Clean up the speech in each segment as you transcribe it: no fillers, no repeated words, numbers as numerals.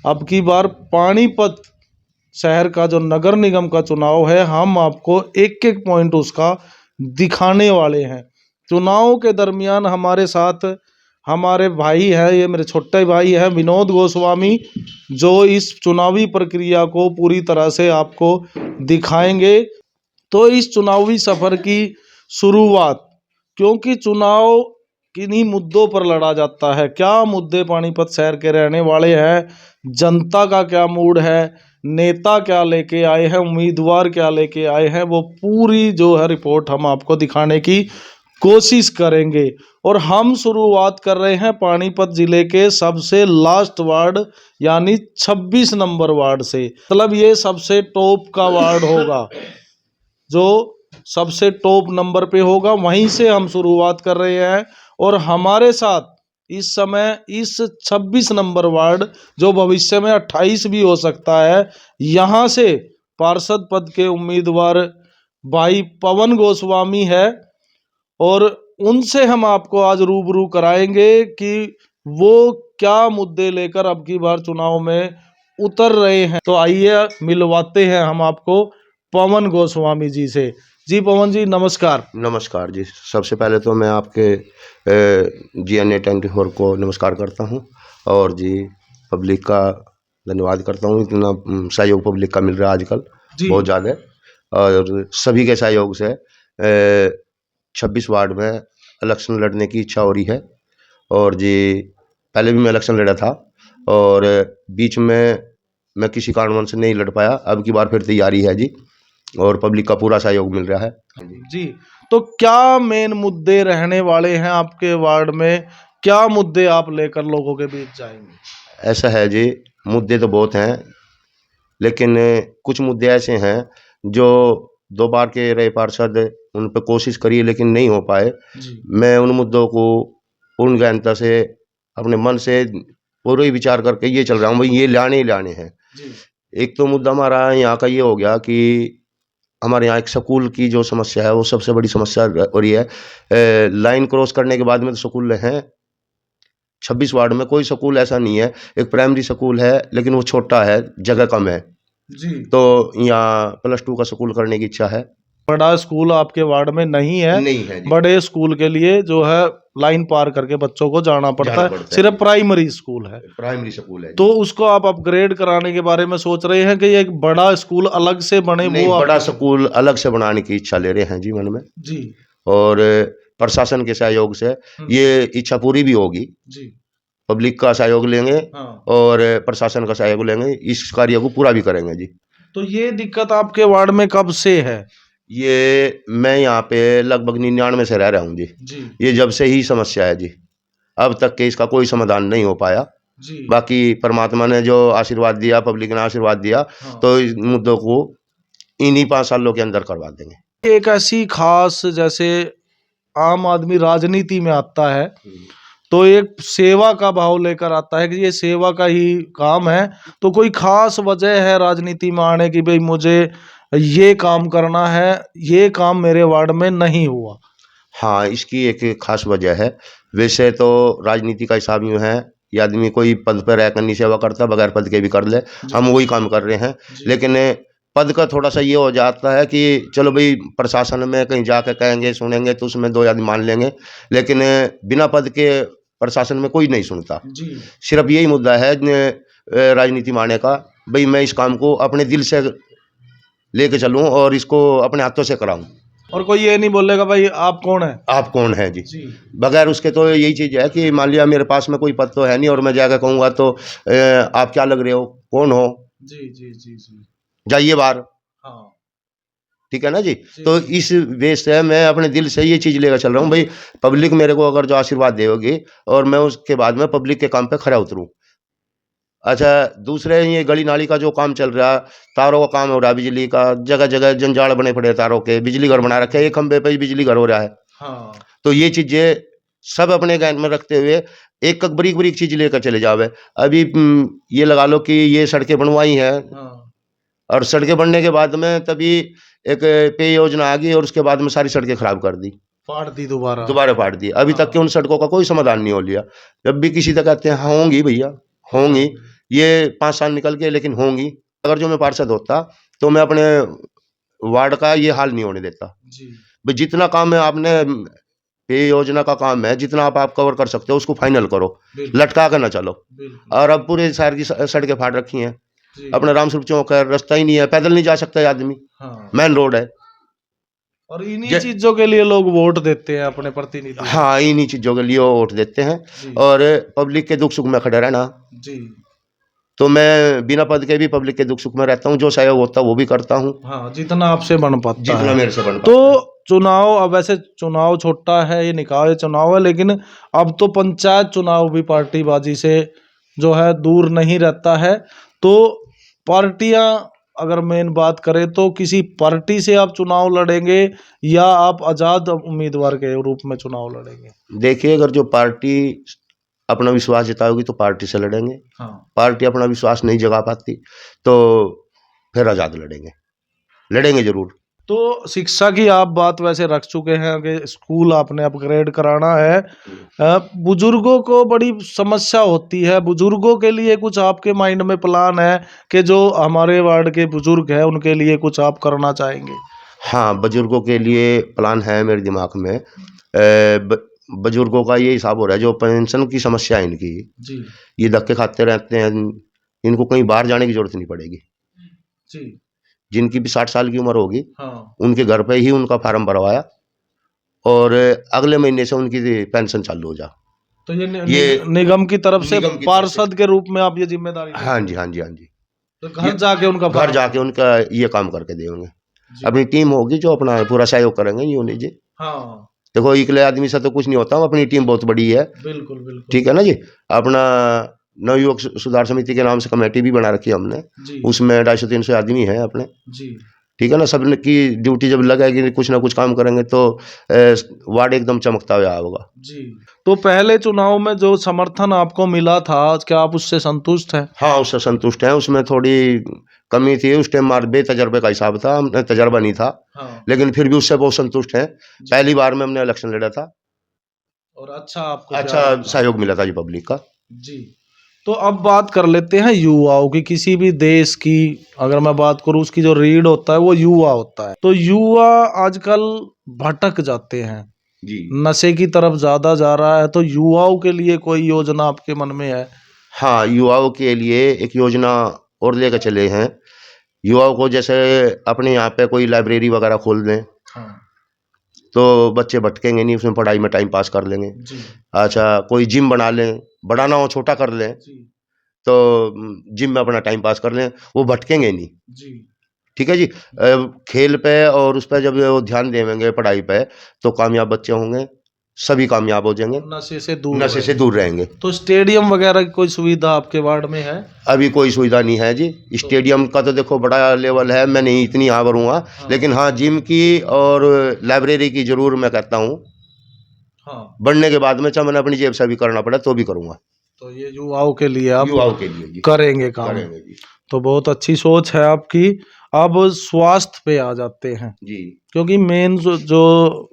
अब की बार पानीपत शहर का जो नगर निगम का चुनाव है, हम आपको एक एक पॉइंट उसका दिखाने वाले हैं। चुनाव के दरमियान हमारे साथ हमारे भाई हैं, ये मेरे छोटे भाई हैं विनोद गोस्वामी, जो इस चुनावी प्रक्रिया को पूरी तरह से आपको दिखाएंगे। तो इस चुनावी सफर की शुरुआत, क्योंकि चुनाव किन्हीं मुद्दों पर लड़ा जाता है, क्या मुद्दे पानीपत शहर के रहने वाले हैं, जनता का क्या मूड है, नेता क्या लेके आए हैं, उम्मीदवार क्या लेके आए हैं, वो पूरी जो है रिपोर्ट हम आपको दिखाने की कोशिश करेंगे। और हम शुरुआत कर रहे हैं पानीपत जिले के सबसे लास्ट वार्ड यानी 26 नंबर वार्ड से। मतलब ये सबसे टॉप का वार्ड होगा, जो सबसे टॉप नंबर पे होगा, वहीं से हम शुरुआत कर रहे हैं। और हमारे साथ इस समय इस 26 नंबर वार्ड, जो भविष्य में 28 भी हो सकता है, यहाँ से पार्षद पद के उम्मीदवार भाई पवन गोस्वामी है। और उनसे हम आपको आज रूबरू कराएंगे कि वो क्या मुद्दे लेकर अब की बार चुनाव में उतर रहे हैं। तो आइए मिलवाते हैं हम आपको पवन गोस्वामी जी से। जी पवन जी नमस्कार। नमस्कार जी। सबसे पहले तो मैं आपके GNA 24 को नमस्कार करता हूं, और जी पब्लिक का धन्यवाद करता हूं। इतना सहयोग पब्लिक का मिल रहा है आजकल बहुत ज़्यादा, और सभी के सहयोग से 26 वार्ड में इलेक्शन लड़ने की इच्छा हो रही है। और जी पहले भी मैं इलेक्शन लड़ा था, और बीच में मैं किसी कारणवश नहीं लड़ पाया। अब की बार फिर तैयारी है जी, और पब्लिक का पूरा सहयोग मिल रहा है जी। तो क्या मेन मुद्दे रहने वाले हैं आपके वार्ड में, क्या मुद्दे आप लेकर लोगों के बीच जाएंगे? ऐसा है जी, मुद्दे तो बहुत हैं, लेकिन कुछ मुद्दे ऐसे हैं जो 2 बार के रहे पार्षद, उन पर कोशिश करी लेकिन नहीं हो पाए। मैं उन मुद्दों को पूर्ण गहनता से अपने मन से पूरे विचार करके ये चल रहा हूँ, भाई ये लाने ही लाने हैं। एक तो मुद्दा हमारा यहाँ का ये हो गया कि हमारे यहाँ एक स्कूल की जो समस्या है, वो सबसे बड़ी समस्या हो रही है। लाइन क्रॉस करने के बाद में तो स्कूल हैं 26 वार्ड में, कोई स्कूल ऐसा नहीं है। एक प्राइमरी स्कूल है, लेकिन वो छोटा है, जगह कम है जी। तो यहाँ +2 का स्कूल करने की इच्छा है। बड़ा स्कूल आपके वार्ड में नहीं है जी। बड़े स्कूल के लिए जो है लाइन पार करके बच्चों को जाना पड़ता है। सिर्फ प्राइमरी स्कूल है, प्राइमरी स्कूल है। तो उसको आप अपग्रेड कराने के बारे में सोच रहे हैं कि एक बड़ा स्कूल अलग से बने? वो बड़ा स्कूल अलग से बनाने की इच्छा ले रहे हैं जी मन में जी, और प्रशासन के सहयोग से ये इच्छा पूरी भी होगी जी। पब्लिक का सहयोग लेंगे और प्रशासन का सहयोग लेंगे, इस कार्य को पूरा भी करेंगे जी। तो ये दिक्कत आपके वार्ड में कब से है? ये मैं यहाँ पे लगभग 99 से रह रहा हूँ जी। ये जब से ही समस्या है जी, अब तक के इसका कोई समाधान नहीं हो पाया जी। बाकी परमात्मा ने जो आशीर्वाद दिया, पब्लिक ने आशीर्वाद दिया, तो इस मुद्दों को इन्हीं 5 सालों के अंदर करवा देंगे। एक ऐसी खास, जैसे आम आदमी राजनीति में आता है तो एक सेवा का भाव लेकर आता है कि ये सेवा का ही काम है, तो कोई खास वजह है राजनीति में आने की, भाई मुझे ये काम करना है, ये काम मेरे वार्ड में नहीं हुआ? हाँ, इसकी एक खास वजह है। वैसे तो राजनीति का हिसाब यूँ है, ये आदमी कोई पद पर रहकर नहीं सेवा करता, बगैर पद के भी कर ले, हम वही काम कर रहे हैं। लेकिन पद का थोड़ा सा ये हो जाता है कि चलो भाई प्रशासन में कहीं जाकर कहेंगे सुनेंगे तो उसमें 2 आदमी मान लेंगे, लेकिन बिना पद के प्रशासन में कोई नहीं सुनता जी। सिर्फ यही मुद्दा है राजनीति में आने का, भाई मैं इस काम को अपने दिल से लेके चलूं और इसको अपने हाथों से कराऊं, और कोई ये नहीं बोलेगा भाई आप कौन है, आप कौन है जी। बगैर उसके तो यही चीज़ है कि मान लिया मेरे पास में कोई पद तो है नहीं और मैं जाकर कहूँगा तो आप क्या लग रहे हो, कौन हो जी जी जी जी, जाइए बाहर। हाँ, ठीक है ना जी। तो इस बेस से मैं अपने दिल से ये चीज़ लेकर चल रहा हूँ, भाई पब्लिक मेरे को अगर जो आशीर्वाद देगी और मैं उसके बाद में पब्लिक के काम पे खरा उतरूँ। अच्छा, दूसरे ये गली नाली का जो काम चल रहा है, तारों का काम हो रहा है, बिजली का जगह जगह जंजाल बने पड़े तारों के, बिजली घर बना रखे हैं, एक खंबे पे ही बिजली घर हो रहा है। हाँ। तो ये चीज़ें सब अपने ध्यान में रखते हुए एक बारीक बारीक चीज़ लेकर चले जावे। अभी ये लगा लो कि ये सड़कें बनवाई हैं, और सड़कें बनने के बाद में तभी एक पेय योजना आ गई और उसके बाद में सारी सड़कें खराब कर दी, फाड़ दी, दोबारा फाड़ दी। अभी तक के उन सड़कों का कोई समाधान नहीं हो लिया। जब भी किसी तक कहते हैं होंगी भैया होंगी, ये 5 साल निकल गए, लेकिन होंगी। अगर जो मैं पार्षद होता तो मैं अपने वार्ड का ये हाल नहीं होने देता जी। भाई। जितना काम है आपने, ये योजना का काम है, जितना आप कवर कर सकते हो उसको फाइनल करो, बिल्कुल लटका कर ना चलो। बिल्कुल। और अब पूरे शहर की सड़कें फाड़ रखी हैं। जी। अपना रामस्वरूप चौक है, रास्ता ही नहीं है, पैदल नहीं जा सकता ये आदमी, हाँ। मेन रोड है। और इन्हीं जे चीजों के लिए लोग वोट देते हैं अपने प्रतिनिधि। हाँ, इन्हीं चीज़ों के लिए वो वोट देते हैं। जी। और पब्लिक के दुख सुख में खड़े रहना। जी। तो मैं बिना पद के भी पब्लिक के दुख सुख में रहता हूँ, जो सहयोग होता है वो भी करता हूँ, हाँ, जितना आपसे बन पाता जितना है। मेरे से बन पाता है। तो चुनाव, अब वैसे चुनाव छोटा है, ये निकाय चुनाव है, लेकिन अब तो पंचायत चुनाव भी पार्टीबाजी से जो है दूर नहीं रहता है। तो पार्टियां, अगर मेन बात करें तो किसी पार्टी से आप चुनाव लड़ेंगे या आप आजाद उम्मीदवार के रूप में चुनाव लड़ेंगे? देखिए, अगर जो पार्टी अपना विश्वास जताओगी तो पार्टी से लड़ेंगे। हाँ। पार्टी अपना विश्वास नहीं जगा पाती तो फिर आज़ाद लड़ेंगे, लड़ेंगे जरूर। तो शिक्षा की आप बात वैसे रख चुके हैं कि स्कूल आपने अपग्रेड कराना है। बुजुर्गों को बड़ी समस्या होती है, बुजुर्गों के लिए कुछ आपके माइंड में प्लान है कि जो हमारे वार्ड के बुजुर्ग हैं उनके लिए कुछ आप करना चाहेंगे? हाँ, बुजुर्गों के लिए प्लान है मेरे दिमाग में। बुजुर्गों का ये हिसाब हो रहा है, जो पेंशन की समस्या है इनकी, जी। ये धक्के खाते रहते हैं, इनको कहीं बाहर जाने की जरूरत नहीं पड़ेगी। जी। जिनकी भी 60 साल की उम्र होगी, हाँ। उनके घर पे ही उनका फार्म भरवाया और अगले महीने से उनकी पेंशन चालू हो जा। तो ये ये निगम की तरफ से निगम की तरफ से। पार्षद के रूप में आप ये जिम्मेदारी लेते हाँ हैं? जी, हाँ जी, हाँ जी। तो घर ये जाके उनका घर फार्म जाके उनका ये काम करके देंगे। जी। अपनी टीम होगी जो अपना पूरा सहयोग करेंगे यूँ जी। हाँ, देखो, इकले आदमी से तो कुछ नहीं होता, अपनी टीम बहुत बड़ी है। बिल्कुल बिल्कुल। ठीक है ना जी। अपना नवयुवक सुधार समिति के नाम से कमेटी भी बना रखी है हमने, जी। उसमें 250-300 आदमी है अपने। जी। ठीक है ना। सब की ड्यूटी जब लगेगी, कुछ ना कुछ काम करेंगे तो वार्ड एकदम चमकता हुआ होगा। जी। तो पहले चुनाव में जो समर्थन आपको मिला था, क्या आप उससे संतुष्ट हैं? हाँ, उससे संतुष्ट हैं। उसमें थोड़ी कमी थी, उस टाइम हमारे बेतजर्बे का हिसाब था, हमने तजर्बा नहीं था। हाँ। लेकिन फिर भी उससे बहुत संतुष्ट हैं। पहली बार में हमने इलेक्शन लड़ा था, और अच्छा आपको अच्छा प्यार मिला। सहयोग मिला था जी पब्लिक का। जी। तो अब बात कर लेते हैं युवाओं की। किसी भी देश की अगर मैं बात करूं, उसकी जो रीढ़ होता है वो युवा होता है। तो युवा आजकल भटक जाते हैं, जी। नशे की तरफ ज्यादा जा रहा है। तो युवाओं के लिए कोई योजना आपके मन में है? हाँ, युवाओं के लिए एक योजना और लेकर चले हैं। युवाओं को जैसे अपने यहाँ पे कोई लाइब्रेरी वगैरह खोल दें, हाँ। तो बच्चे भटकेंगे नहीं, उसमें पढ़ाई में टाइम पास कर लेंगे। जी। अच्छा, कोई जिम बना लें, बड़ा ना हो छोटा कर लें, जी। तो जिम में अपना टाइम पास कर लें, वो भटकेंगे नहीं। जी। ठीक है जी। खेल पे और उस पर जब वो ध्यान देंगे पढ़ाई पे, तो कामयाब बच्चे होंगे, सभी कामयाब हो जाएंगे, नशे से दूर नशे से रहेंगे। दूर रहेंगे। तो स्टेडियम वगैरह की कोई सुविधा आपके वार्ड में है? अभी कोई सुविधा नहीं है जी। स्टेडियम का तो देखो बड़ा लेवल है, मैं नहीं इतनी यहाँ भरूँगा। हाँ। लेकिन हाँ, जिम की और लाइब्रेरी की जरूर मैं कहता हूँ। हाँ। बढ़ने के बाद में चाहे मैंने अपनी जेब से भी करना पड़ा तो भी करूँगा। तो ये युवाओं के लिए आप युवाओं के लिए जी करेंगे काम? करेंगे जी। तो बहुत अच्छी सोच है आपकी। अब स्वास्थ्य पे आ जाते हैं, जी, क्योंकि मेन जो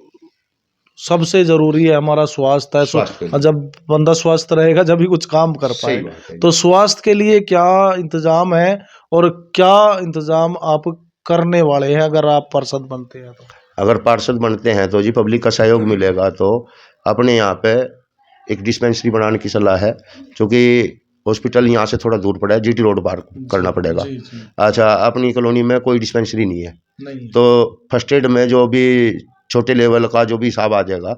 सबसे जरूरी है हमारा स्वास्थ्य है। स्वास्थ्य के लिए। जब बंदा स्वस्थ रहेगा जब ही कुछ काम कर सही पाए। बात है तो जी। स्वास्थ्य के लिए क्या इंतजाम है और क्या इंतजाम आप करने वाले हैं अगर आप पार्षद बनते हैं तो? अगर पार्षद बनते हैं तो जी पब्लिक का सहयोग मिलेगा, तो अपने यहाँ पे एक डिस्पेंसरी बनाने की सलाह है, क्योंकि हॉस्पिटल यहाँ से थोड़ा दूर पड़ा है, जीटी रोड पार करना पड़ेगा। जी जी। अच्छा, अपनी कॉलोनी में कोई डिस्पेंसरी नहीं है, नहीं। तो फर्स्ट एड में जो भी छोटे लेवल का जो भी हिसाब आ जाएगा,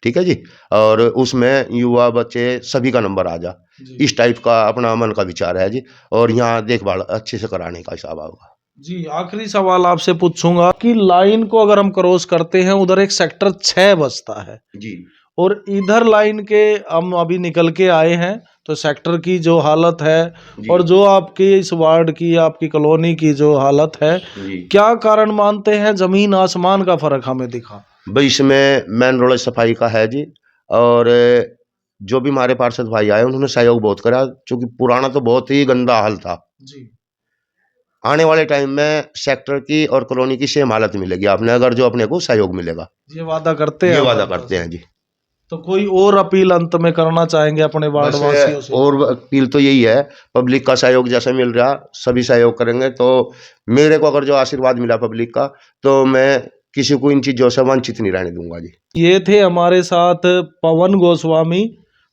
ठीक है जी, और उसमें युवा बच्चे सभी का नंबर आ जा, इस टाइप का अपना मन का विचार है जी। और यहाँ देखभाल अच्छे से कराने का हिसाब होगा जी। आखिरी सवाल आपसे पूछूंगा कि लाइन को अगर हम क्रॉस करते हैं, उधर एक सेक्टर 6 बसता है जी। और इधर लाइन के हम अभी निकल के आए हैं, तो सेक्टर की जो हालत है और जो आपकी इस वार्ड की, आपकी कॉलोनी की जो हालत है, क्या कारण मानते हैं? जमीन आसमान का फर्क हमें दिखा। भाई, इसमें मेन रोड सफाई का है जी। और जो भी हमारे पार्षद भाई आए उन्होंने सहयोग बहुत करा, क्योंकि पुराना तो बहुत ही गंदा हाल था जी। आने वाले टाइम में सेक्टर की और कॉलोनी की सेम हालत मिलेगी आपने, अगर जो अपने को सहयोग मिलेगा। ये वादा करते हैं? ये वादा करते हैं जी। तो कोई और अपील अंत में करना चाहेंगे अपने वार्ड वासियों बस से? और अपील तो यही है, पब्लिक का सहयोग जैसे मिल रहा सभी सहयोग करेंगे। तो मेरे को अगर जो आशीर्वाद मिला पब्लिक का, तो मैं किसी को इन चीज़ों से वंचित नहीं रहने दूंगा जी। ये थे हमारे साथ पवन गोस्वामी,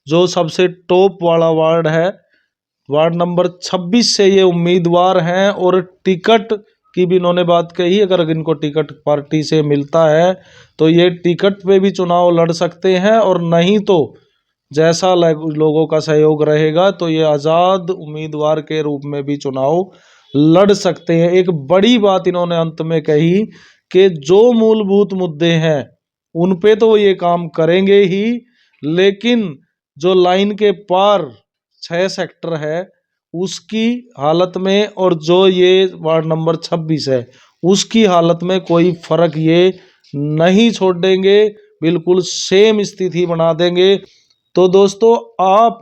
जो सबसे टॉप वाला वार्ड है, वार्ड नंबर 26 से ये उम्मीदवार हैं। और टिकट की भी इन्होंने बात कही, अगर इनको टिकट पार्टी से मिलता है तो ये टिकट पे भी चुनाव लड़ सकते हैं, और नहीं तो जैसा लोगों का सहयोग रहेगा तो ये आज़ाद उम्मीदवार के रूप में भी चुनाव लड़ सकते हैं। एक बड़ी बात इन्होंने अंत में कही कि जो मूलभूत मुद्दे हैं उन पे तो ये काम करेंगे ही, लेकिन जो लाइन के पार 6 सेक्टर है उसकी हालत में, और जो ये वार्ड नंबर 26 है उसकी हालत में कोई फर्क ये नहीं छोड़ेंगे, बिल्कुल सेम स्थिति बना देंगे। तो दोस्तों, आप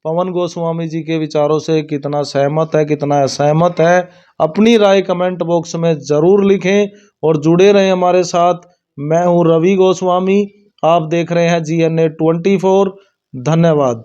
पवन गोस्वामी जी के विचारों से कितना सहमत है, कितना असहमत है, अपनी राय कमेंट बॉक्स में ज़रूर लिखें और जुड़े रहें हमारे साथ। मैं हूं रवि गोस्वामी, आप देख रहे हैं GNA 24। धन्यवाद।